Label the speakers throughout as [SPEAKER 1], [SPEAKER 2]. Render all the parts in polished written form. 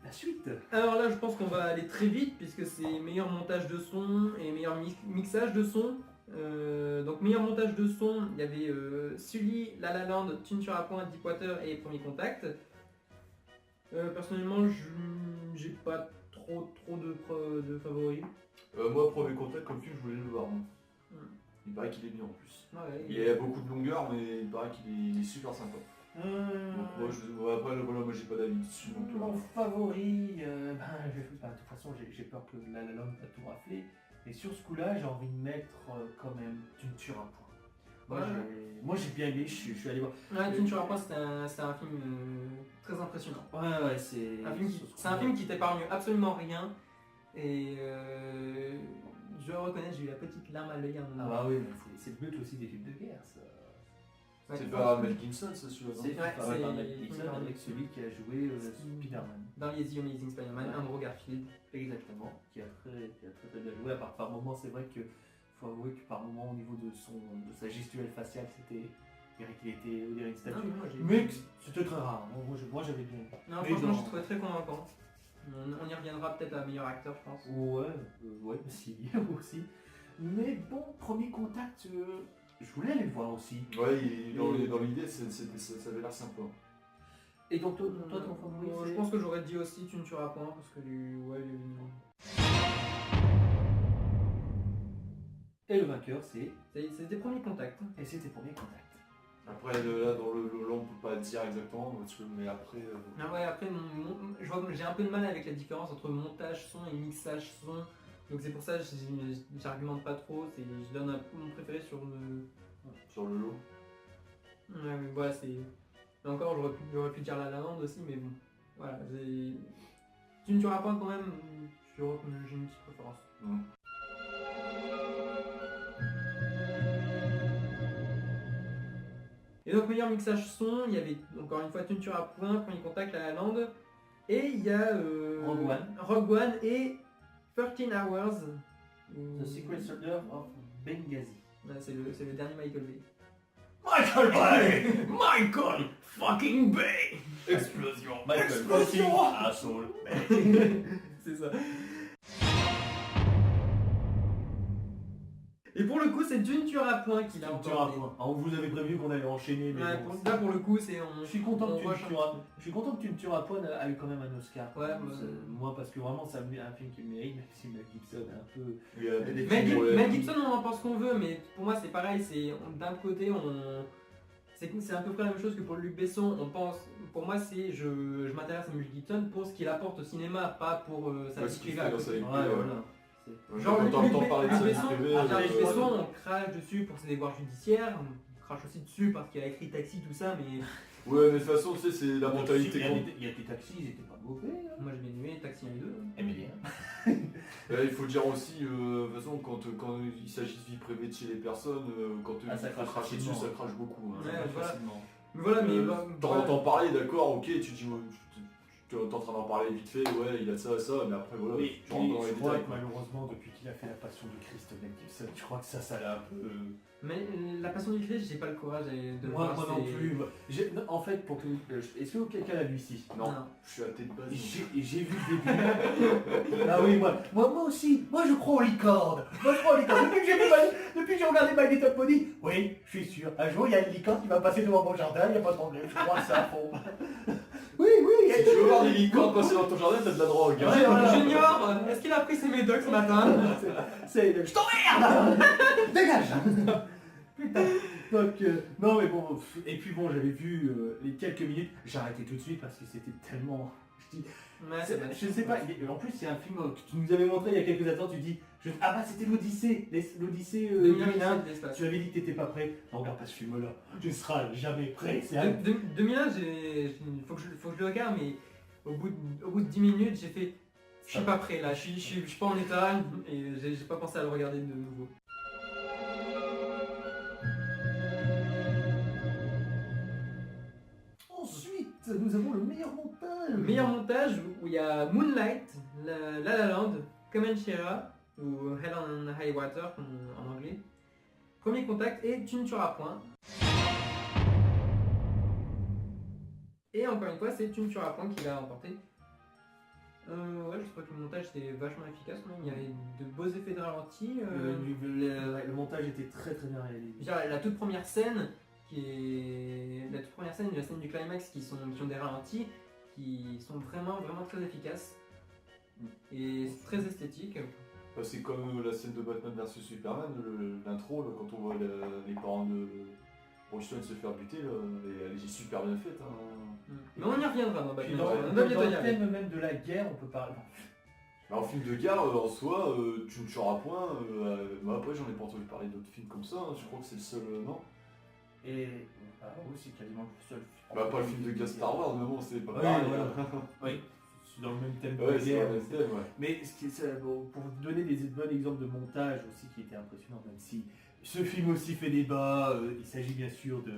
[SPEAKER 1] la suite.
[SPEAKER 2] Alors là, je pense qu'on va aller très vite puisque c'est meilleur montage de son et meilleur mixage de son. Donc meilleur montage de son, il y avait Sully, La La Land, Tune sur un point, Deepwater et Premier Contact. Personnellement, j'ai pas trop de favoris.
[SPEAKER 3] Moi, Premier Contact, comme film, je voulais le voir. Il paraît qu'il est bien en plus.
[SPEAKER 2] Ouais,
[SPEAKER 3] Il y a beaucoup de longueur, mais il paraît qu'il est super sympa. Donc après, voilà, moi j'ai pas d'avis dessus. Donc,
[SPEAKER 1] Mon favori, de toute façon j'ai peur que La La Land va tout rafler. Et sur ce coup-là, j'ai envie de mettre quand même Tune sur un point. Moi j'ai bien aimé, je suis allé voir.
[SPEAKER 2] Ouais, Tune sur un point, c'était un film très impressionnant.
[SPEAKER 1] Ouais, c'est
[SPEAKER 2] un film qui t'épargne absolument rien. Et je dois reconnaître, j'ai eu la petite larme à l'œil à un moment.
[SPEAKER 1] Ah bah oui, c'est le but aussi des films de guerre, ça.
[SPEAKER 3] Ouais, c'est pas Mel Gibson, ça, celui-là.
[SPEAKER 1] C'est pas Mel Gibson avec celui qui a joué Spider-Man.
[SPEAKER 2] Dans les The Amazing Spider-Man, Andrew Garfield.
[SPEAKER 1] Exactement, qui a très bien joué. Par moments, c'est vrai qu'il faut avouer que par moments, au niveau de sa gestuelle faciale, c'était. Il était une statue. Mais c'était très rare. Moi j'avais bien.
[SPEAKER 2] Non, franchement, je trouvais très convaincant. On y reviendra peut-être à meilleur acteur, je pense.
[SPEAKER 1] Ouais, aussi. Mais bon, Premier Contact, je voulais aller le voir aussi.
[SPEAKER 3] Ouais, dans l'idée, ça avait l'air sympa.
[SPEAKER 1] Et donc, toi ton favori,
[SPEAKER 2] je pense que j'aurais dit aussi Tune sur un point, parce que ouais, il est mignon.
[SPEAKER 1] Et le vainqueur,
[SPEAKER 2] c'était Premier Contact.
[SPEAKER 1] Et c'était Premier Contact.
[SPEAKER 3] Après, là, dans le on peut pas dire exactement, mais après...
[SPEAKER 2] Ah ouais, après, je vois que j'ai un peu de mal avec la différence entre montage son et mixage son. Donc c'est pour ça que j'argumente pas trop, je donne mon préféré sur le
[SPEAKER 3] lot.
[SPEAKER 2] Ouais, mais voilà, c'est... Et encore, j'aurais pu dire La La Land aussi, mais bon, voilà, Tune sur un point quand même, j'ai une petite préférence. Et donc meilleur mixage son, il y avait encore une fois Tune sur un point, Premier Contact, La La Land, et il y a Rogue One et 13 Hours.
[SPEAKER 1] The Secret Soldier of Benghazi.
[SPEAKER 2] C'est le dernier Michael Bay.
[SPEAKER 1] Michael Bay! Michael fucking Bay! Explosion! Michael fucking asshole Bay!
[SPEAKER 2] C'est ça. Et pour le coup, c'est Tune sur un point qui l'a emporté.
[SPEAKER 1] On vous avait prévu qu'on allait enchaîner, mais
[SPEAKER 2] ouais, là pour le coup, c'est...
[SPEAKER 1] Je suis content que Tune sur un point a eu quand même un Oscar.
[SPEAKER 2] Ouais,
[SPEAKER 1] moi parce que vraiment c'est un film qui mérite, même si Mel Gibson est un
[SPEAKER 2] peu... Mel Gibson, on en pense qu'on veut, mais pour moi c'est pareil, d'un côté, c'est à peu près la même chose que pour Luc Besson. Pour moi, je m'intéresse à Mel Gibson pour ce qu'il apporte au cinéma, pas pour sa vie privée. Genre, Luc Besson, on crache dessus pour ses devoirs judiciaires, on crache aussi dessus parce qu'il a écrit Taxi, tout ça, mais...
[SPEAKER 3] Ouais, mais de toute façon, tu sais, c'est la mentalité.
[SPEAKER 1] Il y a des taxis, ils étaient pas mauvais.
[SPEAKER 2] Moi j'ai bien aimé Taxi 1 et 2.
[SPEAKER 1] Aimé bien.
[SPEAKER 3] Il faut le dire aussi, de toute façon, quand il s'agit de vie privée de chez les personnes, quand
[SPEAKER 1] ça
[SPEAKER 3] crache
[SPEAKER 1] crache
[SPEAKER 3] dessus, ça crache beaucoup.
[SPEAKER 1] Facilement.
[SPEAKER 2] Mais voilà, mais...
[SPEAKER 3] T'en entends parler, d'accord, ok, tu dis... Tu es en train d'en parler vite fait, ouais, il a ça, mais après voilà,
[SPEAKER 1] tu rentres dans les détails. Malheureusement, depuis qu'il a fait La Passion du Christ, Mel Gibson, je crois que ça l'a un peu...
[SPEAKER 2] Mais La Passion du Christ, j'ai pas le courage de
[SPEAKER 1] moi non plus. En fait, est-ce que quelqu'un l'a vu ici?
[SPEAKER 3] Non, je suis athée de base.
[SPEAKER 1] J'ai vu le début. Ah oui, moi aussi, moi je crois aux licornes. Depuis que j'ai regardé My Little Pony, oui, je suis sûr, un jour il y a une licorne qui va passer devant mon jardin, il n'y a pas de problème, je crois à ça à fond. Oui.
[SPEAKER 3] Si tu veux voir des licornes passer dans ton jardin, t'as de la drogue.
[SPEAKER 2] Junior, est-ce qu'il a pris ses médocs ce matin?
[SPEAKER 1] Je t'emmerde. Dégage. Putain. Donc, non mais bon, et puis bon, j'avais vu les quelques minutes, j'ai arrêté tout de suite parce que c'était tellement... Je sais pas, en plus c'est un film que tu nous avais montré il y a quelques instants, tu dis, ah bah c'était l'Odyssée 2001, tu avais dit que t'étais pas prêt, non regarde pas ce film là, tu seras jamais prêt.
[SPEAKER 2] 2001, faut que je le regarde, mais au bout de 10 minutes j'ai fait, je suis pas prêt là, je suis pas en état et j'ai pas pensé à le regarder de nouveau.
[SPEAKER 1] Ensuite, nous avons le meilleur montage.
[SPEAKER 2] Le meilleur montage où il y a Moonlight, La La Land, Comanchera ou Hell on High Water en anglais, Premier Contact et Tune sur un point. Et encore une fois, c'est Tune sur un point qui l'a remporté. Ouais, je trouve que le montage était vachement efficace quand même. Il y avait de beaux effets de ralenti.
[SPEAKER 1] Le montage était très très bien réalisé.
[SPEAKER 2] Je veux dire, la toute première scène, la scène du climax qui ont des ralentis, qui sont vraiment très efficaces. Et c'est très esthétique.
[SPEAKER 3] Bah, c'est comme la scène de Batman vs Superman, l'intro, là, quand on voit les parents de Bruce Wayne se faire buter, là, elle est super bien faite. Hein.
[SPEAKER 2] Mais on y reviendra dans
[SPEAKER 1] Puis
[SPEAKER 2] Batman.
[SPEAKER 1] dans,
[SPEAKER 2] On va bientôt
[SPEAKER 1] dans
[SPEAKER 2] y
[SPEAKER 1] le
[SPEAKER 2] arriver.
[SPEAKER 1] thème même de la guerre, on peut parler.
[SPEAKER 3] Alors, film de guerre, en soi, tu ne tueras point. Moi, après, j'en ai pas entendu parler d'autres films comme ça, hein. Je crois que c'est le seul, non?
[SPEAKER 1] Et oui, c'est quasiment le seul.
[SPEAKER 3] Bah, pas le film de guerre Star Wars, mais bon, c'est pas
[SPEAKER 1] Oui,
[SPEAKER 3] pareil.
[SPEAKER 1] voilà. Oui, c'est dans le même thème de
[SPEAKER 3] Ouais,
[SPEAKER 1] la
[SPEAKER 3] c'est
[SPEAKER 1] guerre.
[SPEAKER 3] dans le même thème, ouais.
[SPEAKER 1] Mais pour vous donner des bons exemples de montage aussi qui étaient impressionnants, même si ce film aussi fait débat, il s'agit bien sûr de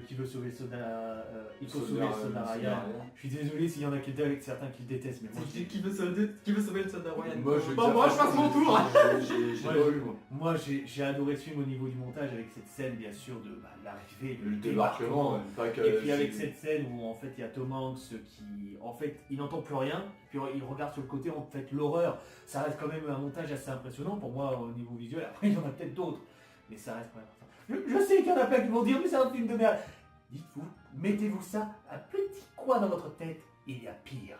[SPEAKER 1] qui veut sauver le soldat, il faut sauver le soldat Ryan. Je suis désolé s'il y en a certains qui le détestent, mais moi,
[SPEAKER 2] Qui veut sauver le soldat Ryan?
[SPEAKER 3] Moi, je
[SPEAKER 2] Bah, moi, je passe mon tour.
[SPEAKER 3] J'ai
[SPEAKER 1] Ouais.
[SPEAKER 3] pas vu, moi.
[SPEAKER 1] moi, j'ai adoré ce film au niveau du montage avec cette scène bien sûr de l'arrivée,
[SPEAKER 3] Le débarquement, ouais. Pas que-
[SPEAKER 1] Et puis avec
[SPEAKER 3] c'est-
[SPEAKER 1] cette scène où en fait il y a Tom Hanks qui en fait il n'entend plus rien, puis il regarde sur le côté, en fait l'horreur, ça reste quand même un montage assez impressionnant pour moi au niveau visuel, après il y en a peut-être d'autres, mais ça reste quand même important. Je sais qu'il y en a plein qui vont dire mais c'est un film de merde. Dites-vous, mettez-vous ça un petit coin dans votre tête, il y a pire.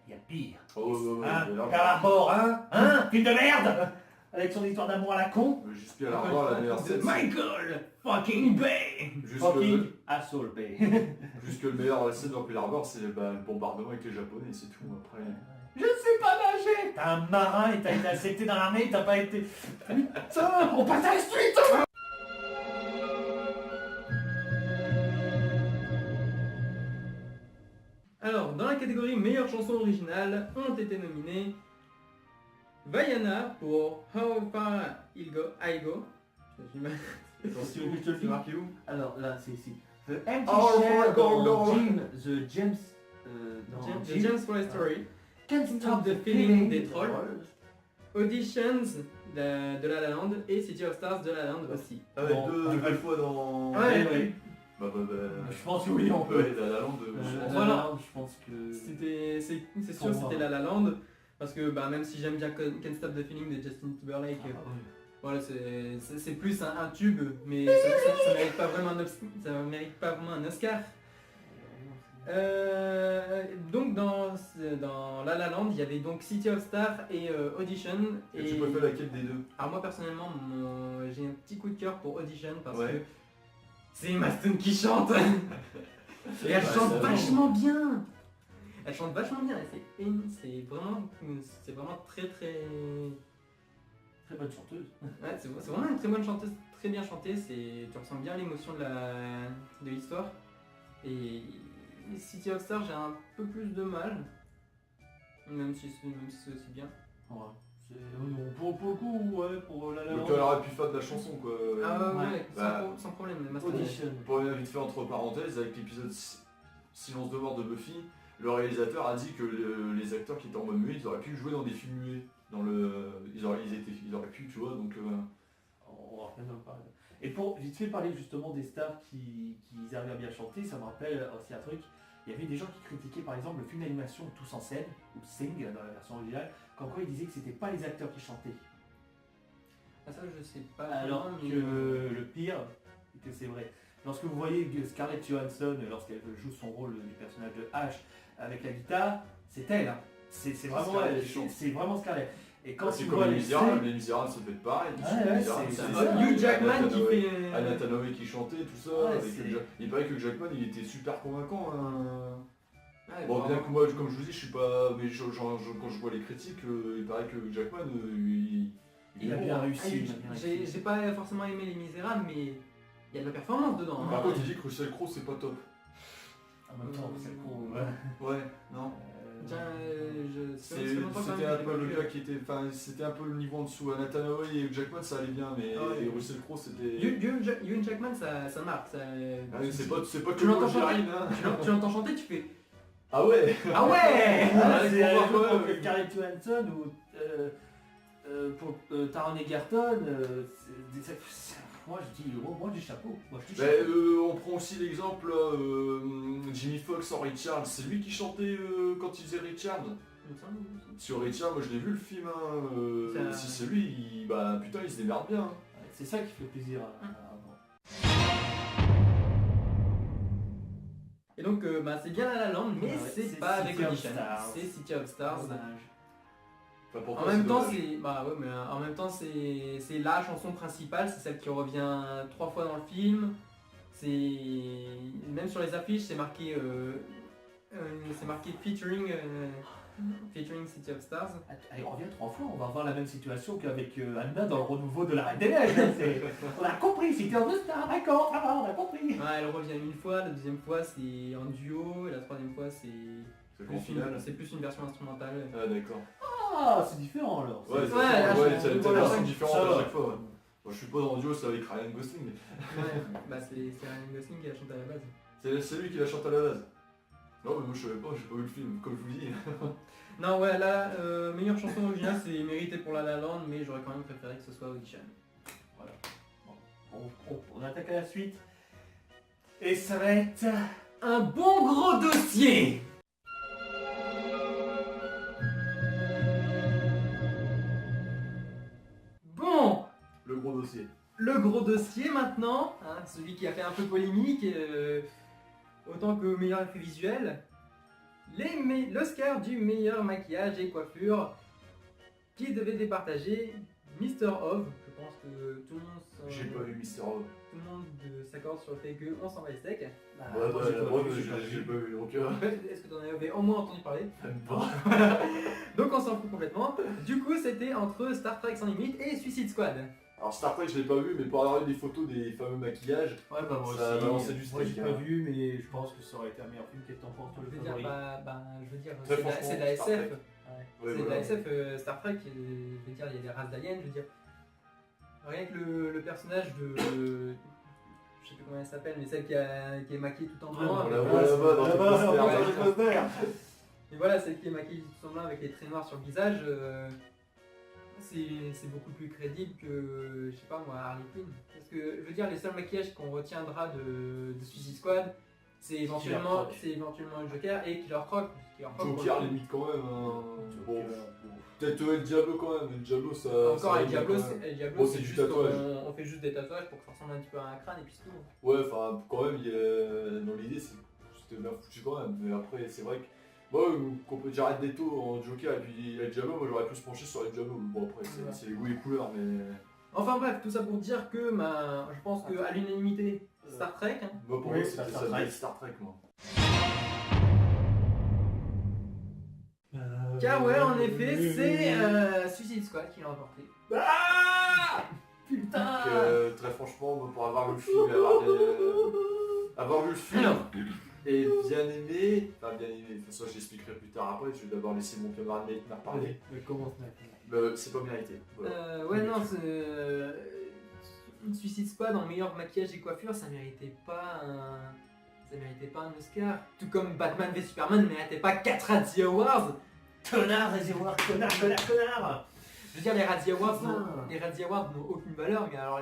[SPEAKER 1] Il y a pire.
[SPEAKER 3] Oh, ouais,
[SPEAKER 1] Hein,
[SPEAKER 3] mais là,
[SPEAKER 1] Pearl Harbor, hein, film de merde. Avec son histoire d'amour à la con.
[SPEAKER 3] Juste Pearl Harbor, la meilleure scène.
[SPEAKER 1] Michael fucking Bay. Fucking asshole Bay.
[SPEAKER 3] Juste que le meilleur scène dans Pearl Harbor, c'est le bombardement avec les Japonais, c'est tout. Après.
[SPEAKER 1] Je ne sais pas nager. T'es un marin et t'as été accepté dans l'armée, t'as pas été... Putain, on passe à la suite.
[SPEAKER 2] Alors, dans la catégorie meilleure chanson originale, ont été nominés Vaiana pour How Far I Go. J'ai mal-
[SPEAKER 1] Si vous voulez que je te le dise.
[SPEAKER 3] marqué où?
[SPEAKER 1] Alors là, c'est ici. The Empty
[SPEAKER 3] Oh,
[SPEAKER 1] Shell
[SPEAKER 3] go,
[SPEAKER 1] dans
[SPEAKER 3] go.
[SPEAKER 1] The James... dans
[SPEAKER 2] The James Forest Story.
[SPEAKER 1] Can't
[SPEAKER 2] Stop the Feeling des Trolls. Auditions de La La Land et City of Stars de La La Land aussi.
[SPEAKER 3] Ah ouais,
[SPEAKER 1] Bon,
[SPEAKER 3] deux
[SPEAKER 1] tu
[SPEAKER 3] belles fois dans...
[SPEAKER 2] Ouais,
[SPEAKER 1] oui.
[SPEAKER 3] Bah,
[SPEAKER 1] Je pense que oui, on peut.
[SPEAKER 3] Ouais, la lande.
[SPEAKER 2] Voilà.
[SPEAKER 1] Je pense que...
[SPEAKER 2] C'est
[SPEAKER 1] Pour
[SPEAKER 2] sûr,
[SPEAKER 1] moi.
[SPEAKER 2] c'était La La Land parce que bah, même si j'aime bien Can't Stop the Feeling de Justin Timberlake, voilà, c'est plus un tube, mais ça mérite pas vraiment un Oscar. Donc dans La La Land, il y avait donc City of Stars et Audition.
[SPEAKER 3] Et tu préfères laquelle des deux?
[SPEAKER 2] Alors moi personnellement, j'ai un petit coup de cœur pour Audition parce
[SPEAKER 3] Ouais.
[SPEAKER 2] que c'est Emma Stone qui chante. Et elle
[SPEAKER 3] Bah,
[SPEAKER 2] chante
[SPEAKER 3] ça va.
[SPEAKER 2] vachement bien. Elle chante vachement bien. Et c'est vraiment très très.
[SPEAKER 1] Très bonne chanteuse.
[SPEAKER 2] Ouais, c'est vraiment une très bonne chanteuse, très bien chantée. Tu ressens bien l'émotion de l'histoire. Et City of Stars, j'ai un peu plus de mal, même si c'est aussi bien.
[SPEAKER 1] Ouais. Pour le coup, ouais, pour La La
[SPEAKER 3] Donc
[SPEAKER 1] Land.
[SPEAKER 3] elle aurait pu faire de la chanson, quoi.
[SPEAKER 2] Ah ouais,
[SPEAKER 1] ouais.
[SPEAKER 3] Bah,
[SPEAKER 2] sans problème. Emma Stone.
[SPEAKER 1] Audition.
[SPEAKER 3] Pour revenir vite fait entre parenthèses, avec l'épisode Silence de mort de Buffy, le réalisateur a dit que les acteurs qui étaient en mode muet, ils auraient pu jouer dans des films muets. Ils auraient pu, tu vois, donc...
[SPEAKER 1] On va revenir dans le parler. Et pour vite fait parler justement des stars qui arrivent à bien chanter, ça me rappelle aussi un truc. Il y avait des gens qui critiquaient par exemple le film d'animation Tous en scène, ou Sing dans la version originale, quand quoi ils disaient que c'était pas les acteurs qui chantaient.
[SPEAKER 2] Ah ça je sais pas.
[SPEAKER 1] Alors
[SPEAKER 2] vraiment,
[SPEAKER 1] que le pire, c'est que c'est vrai. Lorsque vous voyez Scarlett Johansson, lorsqu'elle joue son rôle du personnage de Ash avec la guitare, c'est elle. Hein. C'est vraiment
[SPEAKER 3] Scarlett
[SPEAKER 1] elle,
[SPEAKER 3] qui chante.
[SPEAKER 1] c'est vraiment Scarlett. Et quand
[SPEAKER 3] c'est
[SPEAKER 1] tu
[SPEAKER 3] comme
[SPEAKER 1] vois
[SPEAKER 3] les Misérables,
[SPEAKER 1] scènes-
[SPEAKER 3] les Misérables ça peut être pareil.
[SPEAKER 1] Ouais, c'est ça.
[SPEAKER 2] Hugh Jackman qui fait.
[SPEAKER 3] Anna Tanoé qui chantait, tout ça.
[SPEAKER 1] Ouais,
[SPEAKER 3] avec
[SPEAKER 1] c'est-
[SPEAKER 3] il paraît que Jackman il était super convaincant. Hein.
[SPEAKER 2] Ouais,
[SPEAKER 3] Bon,
[SPEAKER 2] vraiment.
[SPEAKER 3] bien que moi, comme je vous dis, je suis pas. Mais quand je vois les critiques, il paraît que Jackman,
[SPEAKER 1] Il a
[SPEAKER 3] est
[SPEAKER 1] bien
[SPEAKER 3] bon.
[SPEAKER 1] réussi.
[SPEAKER 2] Ah,
[SPEAKER 1] il a bien réussi.
[SPEAKER 2] J'ai pas forcément aimé Les Misérables, mais il y a de la performance dedans. hein.
[SPEAKER 3] Par contre, il dit que Russell Crowe c'est pas top.
[SPEAKER 1] En même temps, c'est cool.
[SPEAKER 3] Ouais, non.
[SPEAKER 2] Tiens,
[SPEAKER 3] C'était un peu le gars qui était. Enfin, c'était un peu le niveau en dessous. Anna Tanoé et Jackman ça allait bien, mais
[SPEAKER 2] Ah ouais.
[SPEAKER 3] et Russell Crowe c'était.
[SPEAKER 2] Hugh Jackman, ça marque.
[SPEAKER 3] Ah oui, c'est pas que
[SPEAKER 2] Tu l'entends
[SPEAKER 3] le
[SPEAKER 2] chanter
[SPEAKER 3] Gérine, hein.
[SPEAKER 2] Tu l'entends chanter, tu fais.
[SPEAKER 3] Ah ouais.
[SPEAKER 2] Ah ouais.
[SPEAKER 1] Ah,
[SPEAKER 3] Ouais,
[SPEAKER 1] c'est la
[SPEAKER 3] pour voir,
[SPEAKER 1] même
[SPEAKER 3] ouais.
[SPEAKER 1] que Scarlett Johansson ou pour Taron Egerton. Moi je dis, moi du chapeau. Moi je dis
[SPEAKER 3] Ben,
[SPEAKER 1] chapeau.
[SPEAKER 3] on prend aussi l'exemple Jimmy Fox en Richard, c'est lui qui chantait quand il faisait Richard.
[SPEAKER 2] il me semble aussi.
[SPEAKER 3] Sur Richard, moi je l'ai vu le film, hein,
[SPEAKER 2] Ça-
[SPEAKER 3] si c'est lui, bah putain il se démerde bien. Hein.
[SPEAKER 1] Ouais, c'est ça qui fait plaisir à voir.
[SPEAKER 2] Et donc, c'est bien La La Land, mais
[SPEAKER 1] Ouais,
[SPEAKER 2] c'est
[SPEAKER 1] c'est
[SPEAKER 2] pas
[SPEAKER 1] City
[SPEAKER 2] avec
[SPEAKER 1] of
[SPEAKER 2] Audition.
[SPEAKER 1] Stars.
[SPEAKER 2] C'est City of Stars.
[SPEAKER 1] Dommage.
[SPEAKER 3] Enfin, pour
[SPEAKER 2] En
[SPEAKER 3] toi,
[SPEAKER 2] même
[SPEAKER 3] c'est
[SPEAKER 2] temps,
[SPEAKER 3] dommage.
[SPEAKER 2] en même temps, c'est la chanson principale, c'est celle qui revient 3 fois dans le film. Même sur les affiches, c'est marqué featuring City of Stars.
[SPEAKER 1] Allez, on revient 3 fois, on va avoir la même situation qu'avec Anna dans le renouveau de la Reine des Neiges. Hein, on a compris, c'était en deux stars, d'accord, ça va, on a compris.
[SPEAKER 2] Ouais, elle revient une fois, la deuxième fois c'est en duo, et la troisième fois c'est
[SPEAKER 3] C'est final.
[SPEAKER 2] plus une version instrumentale.
[SPEAKER 3] Ah d'accord.
[SPEAKER 1] Ah, c'est différent alors.
[SPEAKER 3] Ouais,
[SPEAKER 1] C'est-
[SPEAKER 3] c'est
[SPEAKER 2] là,
[SPEAKER 3] ouais,
[SPEAKER 2] je-
[SPEAKER 3] t'as des
[SPEAKER 2] voilà,
[SPEAKER 3] versions
[SPEAKER 2] ouais,
[SPEAKER 3] différentes
[SPEAKER 1] ça
[SPEAKER 3] à
[SPEAKER 1] va.
[SPEAKER 3] chaque fois. Ouais. Moi, je suis pas dans le duo, c'est avec Ryan Gosling.
[SPEAKER 2] Ouais, c'est Ryan Gosling qui a chanté à la base.
[SPEAKER 3] C'est lui qui la chante à la base. Non, mais moi je savais pas, j'ai pas vu le film, comme je vous dis.
[SPEAKER 2] Non, ouais, là, meilleure chanson originale, c'est mérité pour La La Land, mais j'aurais quand même préféré que ce soit Audition.
[SPEAKER 1] Voilà. Bon, on attaque à la suite. Et ça va être...
[SPEAKER 2] Un bon gros dossier. Bon,
[SPEAKER 3] Le gros dossier.
[SPEAKER 2] le gros dossier maintenant, hein, celui qui a fait un peu polémique, autant que meilleur effet visuel. L'Oscar du meilleur maquillage et coiffure qui devait départager Mr. Ove. Je pense que tout le monde
[SPEAKER 3] J'ai pas vu Mister Ove.
[SPEAKER 2] tout le monde s'accorde sur le fait qu'on s'en va les steaks.
[SPEAKER 1] Ah,
[SPEAKER 3] Ouais,
[SPEAKER 1] moi,
[SPEAKER 3] bah,
[SPEAKER 1] j'ai pas
[SPEAKER 3] moi,
[SPEAKER 1] vu,
[SPEAKER 3] j'ai pas vu. Donc,
[SPEAKER 2] Est-ce que tu en avais au moins entendu parler?
[SPEAKER 3] même pas.
[SPEAKER 2] Donc on s'en fout complètement. Du coup, c'était entre Star Trek sans limite et Suicide Squad.
[SPEAKER 3] Alors Star Trek, je l'ai pas vu, mais pour avoir eu des photos des fameux maquillages,
[SPEAKER 1] Ouais, bah moi
[SPEAKER 3] Ça a balancé
[SPEAKER 1] aussi.
[SPEAKER 3] du
[SPEAKER 1] Moi, j'ai
[SPEAKER 3] steak,
[SPEAKER 1] pas
[SPEAKER 3] hein.
[SPEAKER 1] vu, mais je pense que ça aurait été un meilleur film. Qu'est-ce que t'en penses, toi,
[SPEAKER 2] Je
[SPEAKER 1] le
[SPEAKER 2] veux dire,
[SPEAKER 1] favori?
[SPEAKER 2] je veux dire,
[SPEAKER 3] Très
[SPEAKER 2] c'est de la
[SPEAKER 3] franchement, Star
[SPEAKER 2] SF.
[SPEAKER 3] Trek.
[SPEAKER 1] Ouais.
[SPEAKER 3] Ouais,
[SPEAKER 2] C'est de
[SPEAKER 3] voilà.
[SPEAKER 2] la SF Star Trek. Je veux dire, il y a des races d'aliens. Je veux dire, rien que le personnage de, je sais plus comment elle s'appelle, mais celle qui est maquillée tout en blanc.
[SPEAKER 3] on la
[SPEAKER 2] avec-
[SPEAKER 3] voit là-bas dans tes posters.
[SPEAKER 1] dans
[SPEAKER 3] Ouais.
[SPEAKER 1] les posters.
[SPEAKER 2] Et voilà, celle qui est maquillée tout en blanc avec les traits noirs sur le visage. C'est beaucoup plus crédible que, je sais pas moi, Harley Quinn. Parce que, je veux dire, les seuls maquillages qu'on retiendra de Suicide Squad, c'est éventuellement le Joker et Killer Croc.
[SPEAKER 3] Joker limite quand même. Hein. Bon, peut-être El Diablo quand même. El Diablo ça.
[SPEAKER 2] Encore
[SPEAKER 3] ça
[SPEAKER 2] El
[SPEAKER 3] aide
[SPEAKER 2] Diablo,
[SPEAKER 3] quand même.
[SPEAKER 2] c'est
[SPEAKER 3] c'est du
[SPEAKER 2] juste
[SPEAKER 3] tatouage.
[SPEAKER 2] on fait juste des tatouages pour que ça ressemble un petit peu à un crâne et puis c'est tout.
[SPEAKER 3] Ouais, enfin quand même, dans l'idée c'était bien foutu quand même. Mais après, c'est vrai que. Moi, j'arrête des taux en Joker et puis El Diablo, moi j'aurais pu se pencher sur El Diablo. Bon, après,
[SPEAKER 2] Ouais.
[SPEAKER 3] c'est les goûts et les couleurs, mais.
[SPEAKER 2] Enfin bref, tout ça pour dire que je pense qu'à l'unanimité, Star Trek. Hein.
[SPEAKER 3] Moi pour
[SPEAKER 1] Oui,
[SPEAKER 3] moi,
[SPEAKER 1] c'est
[SPEAKER 3] c'était
[SPEAKER 1] Star
[SPEAKER 3] ça
[SPEAKER 1] Trek.
[SPEAKER 3] devait être Star Trek, moi.
[SPEAKER 2] Car ouais, en effet, c'est Suicide Squad qui l'a remporté.
[SPEAKER 1] Ah putain.
[SPEAKER 3] Donc, très franchement, moi, pour avoir vu le film, avoir vu le film et bien aimé, enfin bien aimé, de toute façon je l'expliquerai plus tard après, je vais d'abord laisser mon camarade Nate m'en reparler.
[SPEAKER 1] Mais comment ça
[SPEAKER 3] C'est pas mérité. Voilà.
[SPEAKER 2] Ouais, non, Suicide Squad en meilleur maquillage et coiffure, ça méritait pas un Oscar. Tout comme Batman v Superman ne méritait pas 4 Razzie Awards.
[SPEAKER 1] Connard, réservoir, connard.
[SPEAKER 2] Je veux dire, les Razzie Awards
[SPEAKER 1] Putain.
[SPEAKER 2] n'ont aucune valeur, mais alors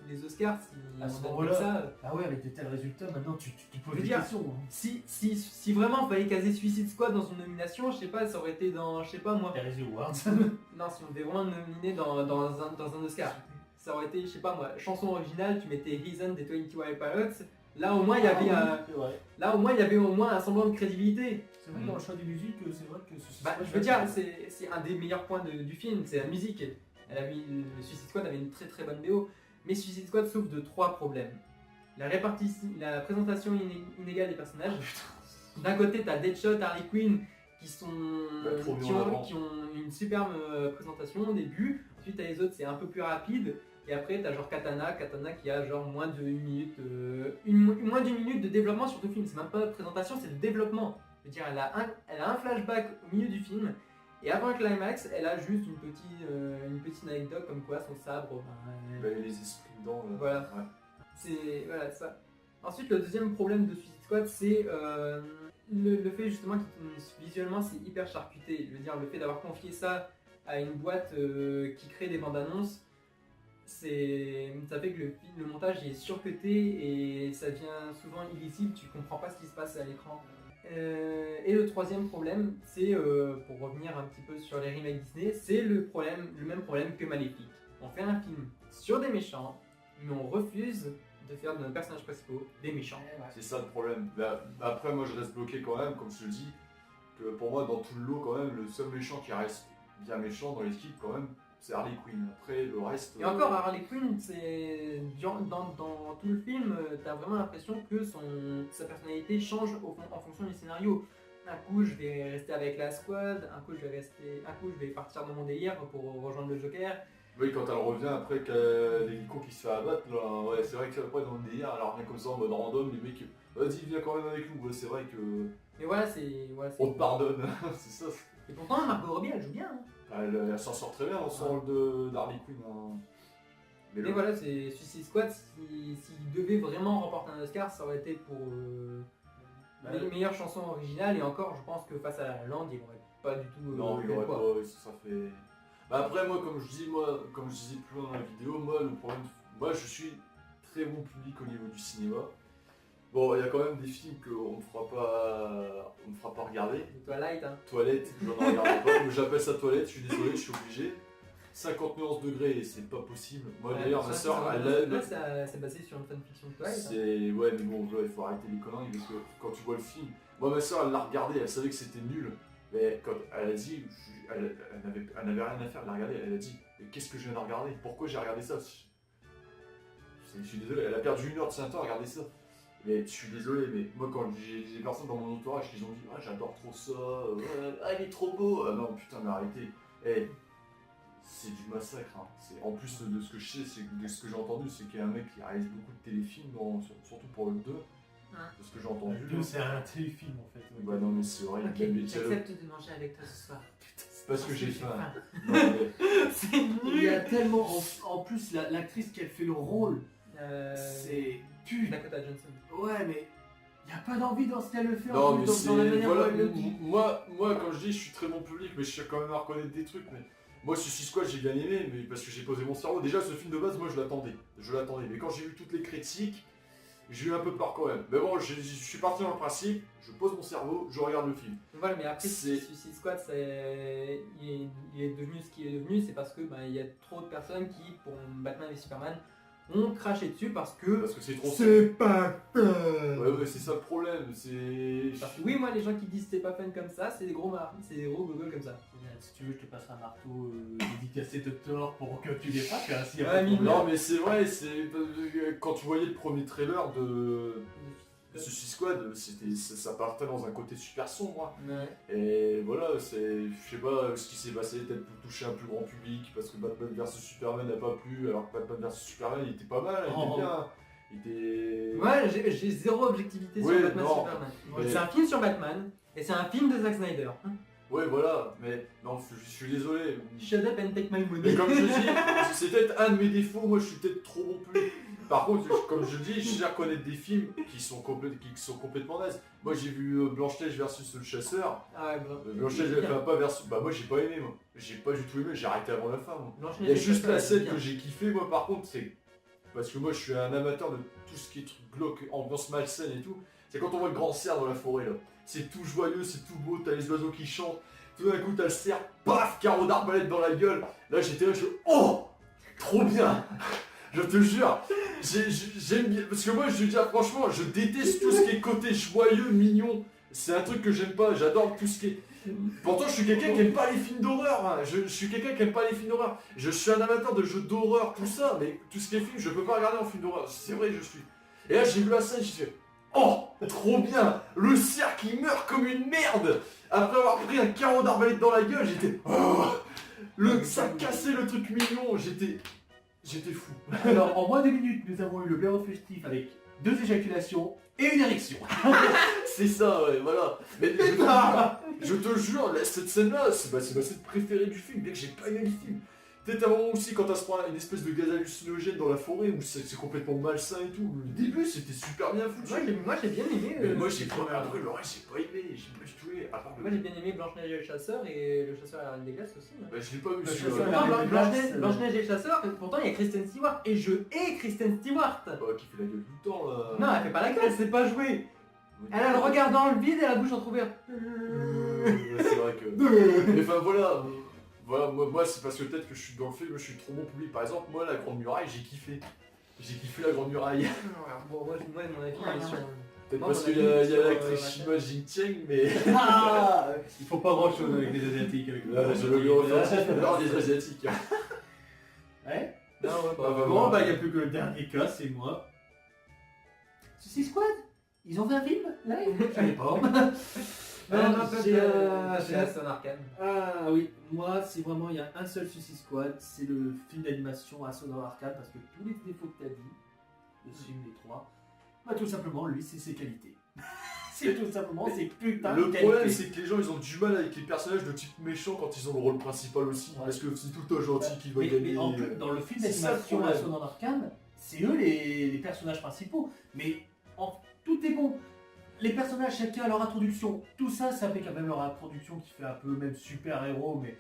[SPEAKER 2] les Oscars, si
[SPEAKER 1] À ce
[SPEAKER 2] on donne
[SPEAKER 1] moment-là.
[SPEAKER 2] comme ça,
[SPEAKER 1] Ah ouais, avec de tels résultats, maintenant tu te
[SPEAKER 2] Je
[SPEAKER 1] poses
[SPEAKER 2] veux
[SPEAKER 1] des
[SPEAKER 2] dire,
[SPEAKER 1] questions. Hein.
[SPEAKER 2] si vraiment il fallait caser Suicide Squad dans une nomination, je sais pas, ça aurait été dans, je sais pas moi,
[SPEAKER 1] Les Razzie Awards.
[SPEAKER 2] non, si on devait vraiment nominer dans un Oscar, ça aurait été, je sais pas moi, chanson originale, tu mettais Reason des 21 Pilots, là au moins il y avait
[SPEAKER 1] C'est vrai.
[SPEAKER 2] là au moins il y avait au moins un semblant de crédibilité.
[SPEAKER 1] C'est vrai que dans le choix des musiques, c'est vrai que
[SPEAKER 2] Bah, je veux dire, c'est un des meilleurs points du film, c'est la musique. Le Suicide Squad avait une très très bonne BO, mais Suicide Squad souffre de 3 problèmes. La présentation inégale des personnages. D'un côté, t'as Deadshot, Harley Quinn qui
[SPEAKER 3] trop mis en avant.
[SPEAKER 2] qui ont une superbe présentation au début. Ensuite, t'as les autres, c'est un peu plus rapide. Et après, t'as genre Katana qui a genre moins d'une minute, moins d'une minute de développement sur tout le film. C'est même pas de présentation, c'est de développement. Je veux dire, elle a un flashback au milieu du film. Et avant le climax, elle a juste une petite anecdote comme quoi son sabre.
[SPEAKER 3] Il y avait les esprits dedans.
[SPEAKER 2] Voilà.
[SPEAKER 3] Ouais.
[SPEAKER 2] C'est ça. Ensuite, le deuxième problème de Suicide Squad, c'est le fait justement que visuellement c'est hyper charcuté. Je veux dire, le fait d'avoir confié ça à une boîte qui crée des bandes annonces, ça fait que le montage est surcuté et ça devient souvent illisible. Tu comprends pas ce qui se passe à l'écran. Et le troisième problème, c'est, pour revenir un petit peu sur les remakes Disney, c'est le même problème que Maléfique. On fait un film sur des méchants, mais on refuse de faire de nos personnages principaux des méchants.
[SPEAKER 3] C'est ça le problème. Après, moi, je reste bloqué quand même, comme je te dis, que pour moi, dans tout le lot, quand même, le seul méchant qui reste bien méchant dans l'équipe, quand même, c'est Harley Quinn. Après, le reste...
[SPEAKER 2] Et encore, Harley Quinn, c'est dans tout le film, t'as vraiment l'impression que sa personnalité change en fonction du scénario. Un coup, je vais rester avec la squad, un coup, je vais partir dans mon délire pour rejoindre le Joker.
[SPEAKER 3] Oui, quand elle revient après l'hélico qui se fait abattre, là, ouais, c'est vrai que après dans le délire, alors rien comme ça en mode random, les mecs, vas-y, viens quand même avec nous, ouais, c'est vrai que...
[SPEAKER 2] Mais voilà,
[SPEAKER 3] on te pardonne, c'est ça.
[SPEAKER 2] Et pourtant, Margot Robbie, elle joue bien. Hein.
[SPEAKER 3] Elle s'en sort très bien dans son rôle d'Harley Quinn. Hein.
[SPEAKER 2] Mais voilà, c'est Suicide Squad, s'il devait vraiment remporter un Oscar, ça aurait été pour les meilleures chansons originales, et encore, je pense que face à La La Land, il aurait pas du tout...
[SPEAKER 3] non, il aurait pas, ça fait... Bah après, moi, comme je disais plus loin dans la vidéo, moi, le problème, moi, je suis très bon public au niveau du cinéma. Bon, il y a quand même des films qu'on ne fera pas regarder.
[SPEAKER 2] Twilight, hein.
[SPEAKER 3] Toilette, je n'en regarde pas, mais j'appelle ça Toilette, je suis désolé, je suis obligé. 50 nuances degrés, c'est pas possible. Moi d'ailleurs, ma soeur,
[SPEAKER 2] c'est basé sur une fanfiction de Twilight.
[SPEAKER 3] C'est... Ouais, mais bon, il faut arrêter les conneries, parce que quand tu vois le film... Moi, ma soeur, elle l'a regardé, elle savait que c'était nul. Mais quand elle a dit, elle n'avait rien à faire, elle l'a regardé, elle a dit qu'est-ce que je viens de regarder? Pourquoi j'ai regardé ça? Je suis désolé, elle a perdu 1 heure de son temps à regarder ça. Mais je suis désolé, mais moi quand j'ai des personnes dans mon entourage qui ont dit ah j'adore trop ça, il est trop beau, ah non putain mais arrêtez, c'est du massacre. Hein. En plus de ce que je sais, de ce que j'ai entendu, c'est qu'il y a un mec qui réalise beaucoup de téléfilms, surtout pour le 2. De ce que j'ai entendu.
[SPEAKER 1] Le 2 c'est un téléfilm en fait.
[SPEAKER 3] Ouais. Bah non mais c'est vrai.
[SPEAKER 2] Ok, j'accepte de manger avec toi ce soir.
[SPEAKER 3] C'est parce que j'ai faim.
[SPEAKER 2] C'est nul.
[SPEAKER 1] Il y a tellement... En plus, l'actrice qui a fait le rôle, c'est...
[SPEAKER 2] Dakota Johnson.
[SPEAKER 1] Ouais mais... Il n'y a pas d'envie dans ce qu'elle le fait
[SPEAKER 3] Non
[SPEAKER 1] en
[SPEAKER 3] mais
[SPEAKER 1] plus, dans la manière
[SPEAKER 3] voilà,
[SPEAKER 1] dont elle le dit.
[SPEAKER 3] moi quand je dis je suis très bon public, mais je sais quand même à reconnaître des trucs. Mais moi Suicide Squad j'ai bien aimé, mais parce que j'ai posé mon cerveau. Déjà ce film de base moi je l'attendais. Mais quand j'ai vu toutes les critiques, j'ai eu un peu peur quand même. Mais bon, je suis parti dans le principe, je pose mon cerveau, je regarde le film.
[SPEAKER 2] Voilà, mais après Suicide Squad, il est devenu ce qu'il est devenu, c'est parce que il y a trop de personnes qui, pour Batman et Superman, ont craché dessus parce que
[SPEAKER 3] c'est trop...
[SPEAKER 1] C'est pas fun.
[SPEAKER 3] Ouais, c'est ça le problème, c'est...
[SPEAKER 2] Parce que oui, moi les gens qui disent c'est pas fun comme ça, c'est des gros gogoles comme ça.
[SPEAKER 1] Si tu veux, je te passerai un marteau dédicacé de Thor pour que tu les fasses, car s'il y a
[SPEAKER 2] Ouais,
[SPEAKER 1] pas de problème.
[SPEAKER 3] Non mais c'est vrai, quand tu voyais le premier trailer de Suicide Squad, ça partait dans un côté super sombre.
[SPEAKER 2] Ouais.
[SPEAKER 3] Et voilà, je sais pas ce qui s'est passé, peut-être pour toucher un plus grand public, parce que Batman vs Superman n'a pas plu, alors que Batman vs Superman il était pas mal, il était bien.
[SPEAKER 2] Ouais, j'ai zéro objectivité sur Batman vs Superman.
[SPEAKER 3] Mais...
[SPEAKER 2] C'est un film sur Batman, et c'est un film de Zack Snyder.
[SPEAKER 3] Ouais voilà, mais non, je suis désolé.
[SPEAKER 2] Shut up and take my money.
[SPEAKER 3] Mais comme je dis, c'est peut-être un de mes défauts, moi je suis peut-être trop bon public. Par contre, comme je dis, je sais reconnaître des films qui sont complètement nazes. Moi j'ai vu Blanche-Neige versus le chasseur.
[SPEAKER 2] Ah ouais,
[SPEAKER 3] Blanche-Neige, pas versus... Bah moi j'ai pas aimé, moi. J'ai pas du tout aimé, j'ai arrêté avant la fin, moi. Il y a juste la scène que j'ai kiffé, moi par contre, c'est... Parce que moi je suis un amateur de tout ce qui est truc glauque, ambiance malsaine et tout. C'est quand on voit le grand cerf dans la forêt, là. C'est tout joyeux, c'est tout beau, t'as les oiseaux qui chantent. Tout d'un coup t'as le cerf, paf, carreau d'arbalète dans la gueule. Là j'étais là, je fais oh, trop bien. Je te jure, j'aime bien, parce que moi je veux dire franchement, je déteste tout ce qui est côté joyeux, mignon. C'est un truc que j'aime pas, j'adore tout ce qui est... Pourtant je suis quelqu'un qui aime pas les films d'horreur, hein. Je suis quelqu'un qui aime pas les films d'horreur. Je suis un amateur de jeux d'horreur, tout ça, mais tout ce qui est film, je peux pas regarder en film d'horreur, c'est vrai je suis. Et là j'ai vu la scène, j'ai fait oh, trop bien. Le cerf qui meurt comme une merde. Après avoir pris un carreau d'arbalète dans la gueule, j'étais oh, ça cassait le truc mignon, j'étais fou.
[SPEAKER 1] Alors, en moins de minutes, nous avons eu le blaireau festif avec 2 éjaculations et une érection.
[SPEAKER 3] C'est ça, ouais, voilà. Mais je te jure, cette scène-là, c'est ma scène préférée du film, bien que j'ai pas aimé le film. Peut-être un moment aussi quand elle se prend une espèce de gaz hallucinogène dans la forêt où c'est complètement malsain et tout. Le début c'était super bien foutu.
[SPEAKER 2] Moi j'ai bien aimé.
[SPEAKER 3] Mais moi j'ai pas aimé, j'ai pas du tout aimé.
[SPEAKER 2] Moi j'ai bien aimé Blanche-Neige et le chasseur et le chasseur à la Reine des Glaces aussi.
[SPEAKER 3] Bah je l'ai pas vu
[SPEAKER 1] Le
[SPEAKER 3] celui-là.
[SPEAKER 1] chasseur,
[SPEAKER 2] Blanche-Neige et le chasseur, pourtant il y a Kristen Stewart et je hais Kristen Stewart.
[SPEAKER 3] Qui fait la gueule tout le temps là.
[SPEAKER 2] Non, elle fait pas la gueule, c'est pas joué. Elle a le regard dans le vide et la bouche entrouverte.
[SPEAKER 3] C'est vrai que. Mais enfin voilà. Voilà, moi c'est parce que peut-être que je suis dans le film, je suis trop bon public. Par exemple, moi la Grande Muraille, j'ai kiffé. J'ai kiffé la Grande Muraille.
[SPEAKER 2] Bon, moi, mon avis, il est sur.
[SPEAKER 3] Peut-être parce qu'il y a l'actrice chinoise Jing Cheng, mais.
[SPEAKER 1] Ah, il faut pas grand chose avec les Asiatiques. Avec
[SPEAKER 3] Je le refaire des Asiatiques.
[SPEAKER 1] Ouais.
[SPEAKER 2] Non, ouais,
[SPEAKER 1] Bon, bah, il n'y a plus que le dernier cas, c'est moi. Suicide Squad? Ils ont fait un film? Là, je savais pas.
[SPEAKER 2] C'est Aston Arkham.
[SPEAKER 1] Ah oui, moi, c'est vraiment, il y a un seul Suicide Squad, c'est le film d'animation Aston Arkham, parce que tous les défauts que tu as dit, le film, les trois, bah tout simplement, lui, c'est ses qualités. C'est tout simplement ses putains de
[SPEAKER 3] Le
[SPEAKER 1] qualités.
[SPEAKER 3] problème, c'est que les gens, ils ont du mal avec les personnages de type méchant quand ils ont le rôle principal aussi. Ouais. Parce que c'est tout le temps gentil qui va gagner.
[SPEAKER 1] Mais en plus, dans le film d'animation Aston Arkham, c'est eux les personnages principaux. Mais tout est bon. Les personnages, chacun a leur introduction. Tout ça, ça fait quand même leur introduction qui fait un peu même super-héros, mais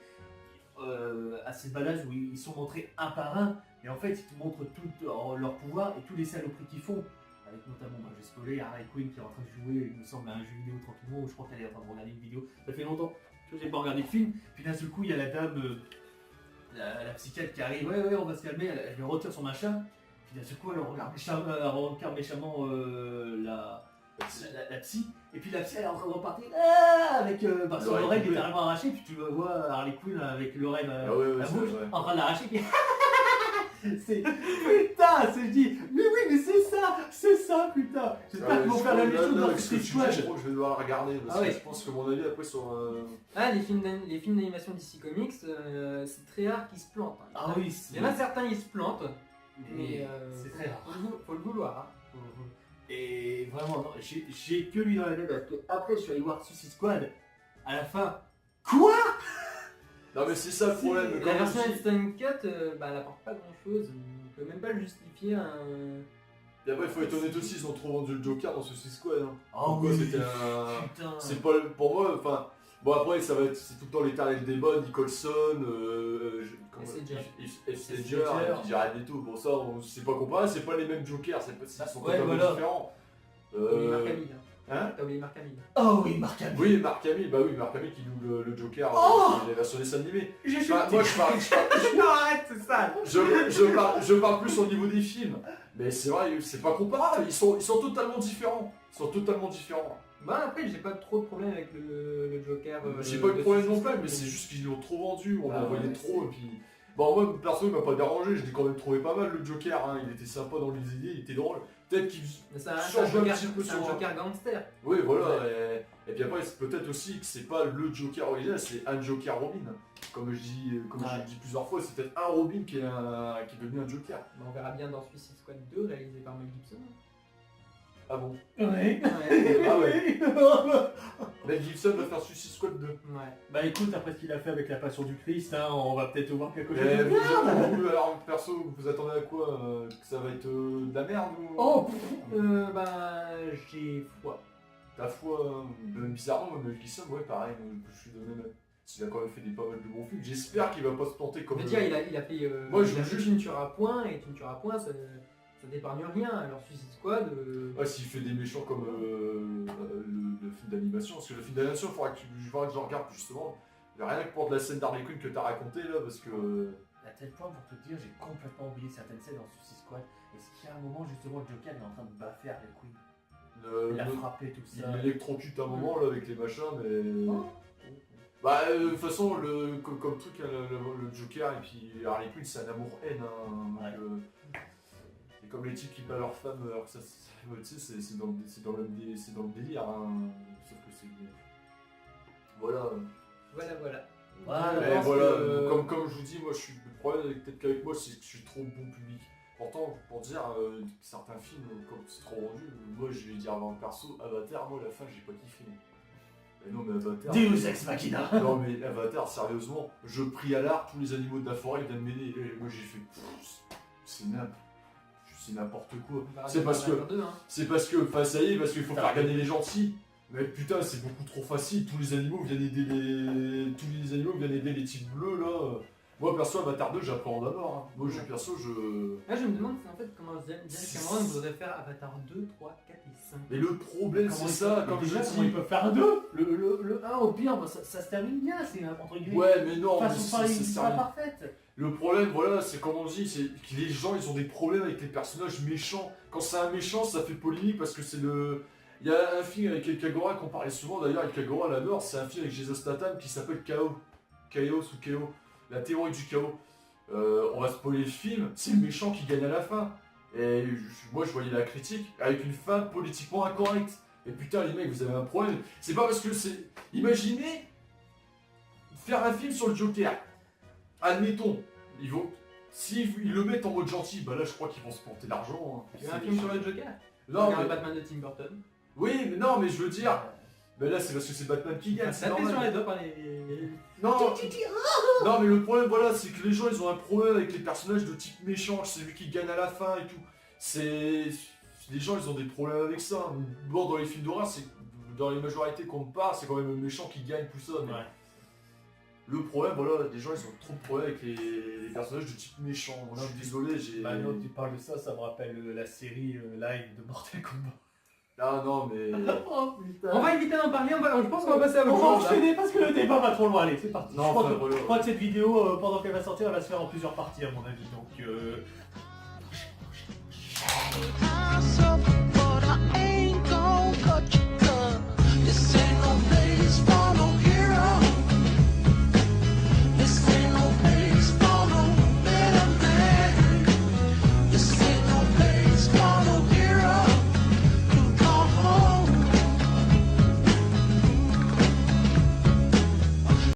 [SPEAKER 1] assez balèze où ils sont montrés un par un. Et en fait, ils te montrent tout leur pouvoir et tous les saloperies qu'ils font. Avec notamment, j'ai spoilé Harley Quinn qui est en train de jouer, il me semble, à un jeu vidéo tranquillement, où je crois qu'elle est en train de regarder une vidéo. Ça fait longtemps que j'ai pas regardé le film. Puis d'un seul coup, il y a la dame, la psychiatre qui arrive, ouais, on va se calmer, elle lui retire son machin. Puis d'un seul coup, elle regarde méchamment la psy. Et puis la psy, elle est en train de repartir avec son oreille littéralement arrachée. Puis tu vois Harley Quinn avec l'oreille, la bouche, en train de l'arracher. Puis... c'est putain, je dis, mais oui, mais c'est ça, putain. J'espère qu'ils vont faire la même chose dans Suicide Squad.
[SPEAKER 3] Je crois que je vais devoir la regarder parce que je pense que mon avis après sur.
[SPEAKER 2] Les films d'animation DC Comics, c'est très rare qu'ils se plantent. Hein.
[SPEAKER 1] Ah oui,
[SPEAKER 2] il y en a certains, ils se plantent, mais
[SPEAKER 1] c'est très rare.
[SPEAKER 2] Faut le vouloir. Hein.
[SPEAKER 1] Et vraiment, non, j'ai que lui dans la tête parce que après je suis allé voir Suicide Squad. À la fin, quoi?
[SPEAKER 3] Non mais c'est ça le problème.
[SPEAKER 2] La version Instant Cut, elle apporte pas grand chose. On peut même pas le justifier un.
[SPEAKER 3] Et après il faut être honnête aussi, ils ont trop vendu le Joker dans Suicide Squad. Hein.
[SPEAKER 1] Oh oui,
[SPEAKER 3] c'était
[SPEAKER 1] putain.
[SPEAKER 3] C'est pas pour moi, enfin. Bon après ça va être, c'est tout le temps l'éternel débat, Nicholson, Ledger, Jared Leto. Bon ça c'est pas comparé, c'est pas les mêmes Jokers, ils sont totalement différents.
[SPEAKER 2] Mark Hamill.
[SPEAKER 3] Hein?
[SPEAKER 2] T'as oublié Mark Hamill.
[SPEAKER 1] Oh oui, Mark Hamill.
[SPEAKER 3] Oui, Mark Hamill, Mark Hamill qui joue le Joker dans la version dessin animé. Moi je parle.
[SPEAKER 2] Non, arrête, c'est ça.
[SPEAKER 3] Je parle plus au niveau des films. Mais c'est vrai, c'est pas comparable, ils sont totalement différents.
[SPEAKER 2] Après, j'ai pas trop de problème avec le Joker.
[SPEAKER 3] J'ai pas eu de problème non plus, mais c'est juste qu'ils l'ont trop vendu, on en voyait trop, et puis... Bon, moi, perso, il m'a pas dérangé, je l'ai quand même trouvé pas mal, le Joker, hein. Il était sympa dans les idées, il était drôle. Peut-être qu'il change un petit peu sur...
[SPEAKER 2] un Joker gangster.
[SPEAKER 3] Oui, voilà, et puis après, c'est peut-être aussi que c'est pas le Joker original, c'est un Joker Robin. Comme je dis plusieurs fois, c'est peut-être un Robin qui est devenu un Joker.
[SPEAKER 2] On verra bien dans Suicide Squad 2, réalisé par Mel Gibson.
[SPEAKER 3] Ah bon?
[SPEAKER 1] Ouais.
[SPEAKER 3] Ah ouais. Mel Gibson va faire Suicide Squad 2.
[SPEAKER 2] Ouais.
[SPEAKER 1] Bah écoute, après ce qu'il a fait avec la Passion du Christ, hein, on va peut-être voir quelque chose de
[SPEAKER 3] vous, alors perso, vous attendez à quoi? Que ça va être de la merde ou...
[SPEAKER 1] Oh
[SPEAKER 2] j'ai foi.
[SPEAKER 3] Ta foi, bizarrement, Mel Gibson, ouais, pareil, je suis de même. Il a quand même fait pas mal de bons films. J'espère qu'il va pas se planter comme...
[SPEAKER 2] il a fait...
[SPEAKER 3] Moi,
[SPEAKER 2] Tu ne tueras point, et tu ne tueras point, ça n'épargne rien. Alors Suicide Squad...
[SPEAKER 3] Ouais, s'il fait des méchants comme le film d'animation, parce que le film d'animation, il faudra que je regarde justement. Rien que pour de la scène d'Harley Quinn que t'as raconté là, parce que...
[SPEAKER 1] À tel point, pour te dire, j'ai complètement oublié certaines scènes dans Suicide Squad. Est-ce qu'il y a un moment, justement, le Joker est en train de baffer Harley Quinn? Il a frappé tout ça.
[SPEAKER 3] Il électrocute un moment là avec les machins, mais... Bah, de toute façon, comme truc, le Joker et puis Harley Quinn, c'est un amour-haine. Hein, et comme les types qui battent leur femme, alors ça, tu sais, c'est dans le délire. Hein, sauf que c'est... Voilà.
[SPEAKER 2] Voilà.
[SPEAKER 3] Comme je vous dis, moi, le problème peut-être qu'avec moi, c'est que je suis trop bon public. Pourtant, pour dire certains films, comme c'est trop rendu, moi, je vais dire avant perso, Avatar, moi, la fin, j'ai pas kiffé. Mais non, mais Avatar...
[SPEAKER 1] Deus Ex Machina.
[SPEAKER 3] Non, mais Avatar, sérieusement, je prie à l'art, tous les animaux de la forêt viennent m'aider. Et moi, j'ai fait... C'est n'importe quoi. C'est parce que... Enfin, ça y est, parce qu'il faut faire gagner les gentils. Mais putain, c'est beaucoup trop facile. Tous les animaux viennent aider les types bleus, là. Moi perso, Avatar 2, j'appréhende à mort. Hein. Moi, perso,
[SPEAKER 2] Là, je me demande en fait comment James Cameron voudrait faire Avatar 2, 3, 4 et 5.
[SPEAKER 3] Mais le problème, c'est ça, comme je
[SPEAKER 1] comment
[SPEAKER 3] dis.
[SPEAKER 1] ils peuvent faire un 2 le 1 au pire, bah, ça se termine bien, c'est entre guillemets.
[SPEAKER 3] Ouais, mais non, mais
[SPEAKER 1] c'est pas parfaite.
[SPEAKER 3] Le problème, voilà, c'est comme on dit, c'est que les gens, ils ont des problèmes avec les personnages méchants. Quand c'est un méchant, ça fait polémique parce que c'est le... Il y a un film avec El Kagura qu'on parlait souvent, d'ailleurs, El Kagura l'adore, c'est un film avec Jason Statham qui s'appelle Chaos. Chaos ou Chaos. La théorie du chaos. On va spoiler le film, c'est le méchant qui gagne à la fin. Et moi, je voyais la critique avec une femme politiquement incorrecte. Et putain, les mecs, vous avez un problème. C'est pas parce que c'est... Imaginez faire un film sur le Joker. Admettons, s'ils le mettent en mode gentil, bah là je crois qu'ils vont se planter d'argent. Hein.
[SPEAKER 2] Il y a un film sur le Joker.
[SPEAKER 3] Non, mais...
[SPEAKER 2] Batman de Tim Burton.
[SPEAKER 3] Oui, mais non, mais je veux dire... Mais là c'est parce que c'est Batman qui gagne, c'est normal.
[SPEAKER 2] Sur les doigts par les...
[SPEAKER 3] Non, non, mais le problème, voilà, c'est que les gens, ils ont un problème avec les personnages de type méchant, c'est lui qui gagne à la fin et tout. C'est... Les gens, ils ont des problèmes avec ça. Bon, dans les films d'horreur, c'est... Dans les majorités qu'on parle, c'est quand même le méchant qui gagne tout ça. Mais...
[SPEAKER 1] Ouais.
[SPEAKER 3] Le problème, voilà, les gens ils ont trop de problèmes avec les personnages de type méchant. Là, je suis désolé, j'ai...
[SPEAKER 1] Bah non, tu parles de ça, ça me rappelle la série live de Mortal Kombat.
[SPEAKER 3] Ah non, mais...
[SPEAKER 1] Oh putain.
[SPEAKER 2] On va éviter d'en parler, je pense qu'on va passer à
[SPEAKER 1] On
[SPEAKER 2] autre
[SPEAKER 1] va
[SPEAKER 2] chose.
[SPEAKER 1] enchaîner parce que le débat va trop loin, allez, c'est parti.
[SPEAKER 3] Non,
[SPEAKER 1] je crois que cette vidéo, pendant qu'elle va sortir, elle va se faire en plusieurs parties à mon avis, donc...